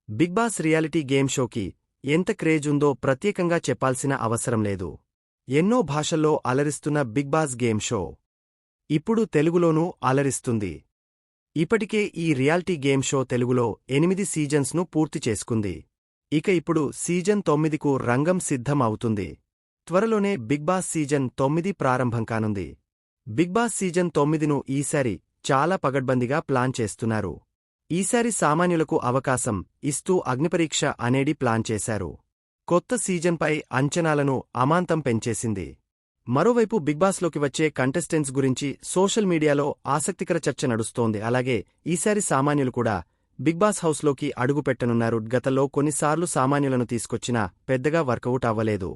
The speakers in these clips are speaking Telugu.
బిగ్ బాస్ రియాలిటీ గేమ్ షోకి ఎంత క్రేజ్ ఉందో ప్రత్యేకంగా చెప్పాల్సిన అవసరం లేదు. ఎన్నో భాషల్లో అలరిస్తున్న బిగ్ బాస్ గేమ్ షో ఇప్పుడు తెలుగులోనూ అలరిస్తుంది. ఇప్పటికే ఈ రియాలిటీ గేమ్ షో తెలుగులో 8 సీజన్స్ను పూర్తి చేసుకుంది. ఇక ఇప్పుడు సీజన్ 9కు రంగం సిద్ధం అవుతుంది. త్వరలోనే బిగ్ బాస్ సీజన్ 9 ప్రారంభం కానుంది. బిగ్ బాస్ సీజన్ 9ను ఈసారి చాలా పగడ్బందీగా ప్లాన్ చేస్తున్నారు. ఈసారి సామాన్యులకు అవకాశం ఇస్తూ అగ్నిపరీక్ష అనేది ప్లాన్ చేశారు. కొత్త సీజన్పై అంచనాలను అమాంతం పెంచేసింది. మరోవైపు బిగ్ బాస్లోకి వచ్చే కంటెస్టెంట్స్ గురించి సోషల్ మీడియాలో ఆసక్తికర చర్చ నడుస్తోంది. అలాగే ఈసారి సామాన్యులు కూడా బిగ్ బాస్ హౌస్లోకి అడుగుపెట్టనున్నారు. గతంలో కొన్నిసార్లు సామాన్యులను తీసుకొచ్చినా పెద్దగా వర్కౌట్ అవ్వలేదు.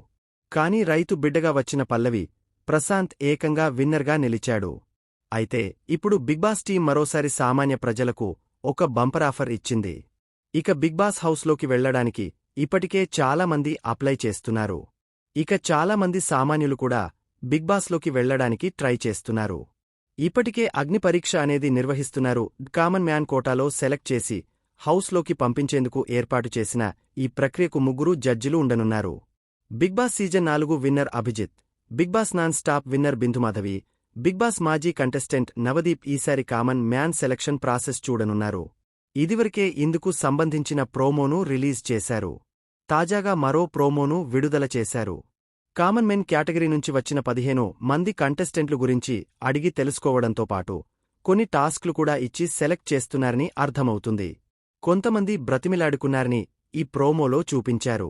కానీ రైతు బిడ్డగా వచ్చిన పల్లవి ప్రశాంత్ ఏకంగా విన్నర్గా నిలిచాడు. అయితే ఇప్పుడు బిగ్ బాస్ టీం మరోసారి సామాన్య ప్రజలకు ఒక బంపర్ ఆఫర్ ఇచ్చింది. ఇక బిగ్ బాస్ హౌస్లోకి వెళ్లడానికి ఇప్పటికే చాలామంది అప్లై చేస్తున్నారు. ఇక చాలామంది సామాన్యులు కూడా బిగ్ బాస్లోకి వెళ్లడానికి ట్రై చేస్తున్నారు. ఇప్పటికే అగ్ని పరీక్ష అనేది నిర్వహిస్తున్నారు. కామన్ మ్యాన్ కోటాలో సెలెక్ట్ చేసి హౌస్లోకి పంపించేందుకు ఏర్పాటు చేసిన ఈ ప్రక్రియకు 3 జడ్జిలు ఉండనున్నారు. Bigg Boss season 4 winner Abhijeet, Bigg Boss non stop winner Bindu Madhavi, Bigg Boss మాజీ కంటెస్టెంట్ నవదీప్ ఈసారి కామన్ మ్యాన్ సెలక్షన్ ప్రాసెస్ చూడనున్నారు. ఇదివరకే ఇందుకు సంబంధించిన ప్రోమోను రిలీజ్ చేశారు. తాజాగా మరో ప్రోమోను విడుదల చేశారు. కామన్ మెన్ కేటగిరీ నుంచి వచ్చిన 15 మంది కంటెస్టెంట్లు గురించి అడిగి తెలుసుకోవడంతో పాటు కొన్ని టాస్క్లు కూడా ఇచ్చి సెలెక్ట్ చేస్తున్నారని అర్థమవుతుంది. కొంతమంది బ్రతిమిలాడుకున్నారని ఈ ప్రోమోలో చూపించారు.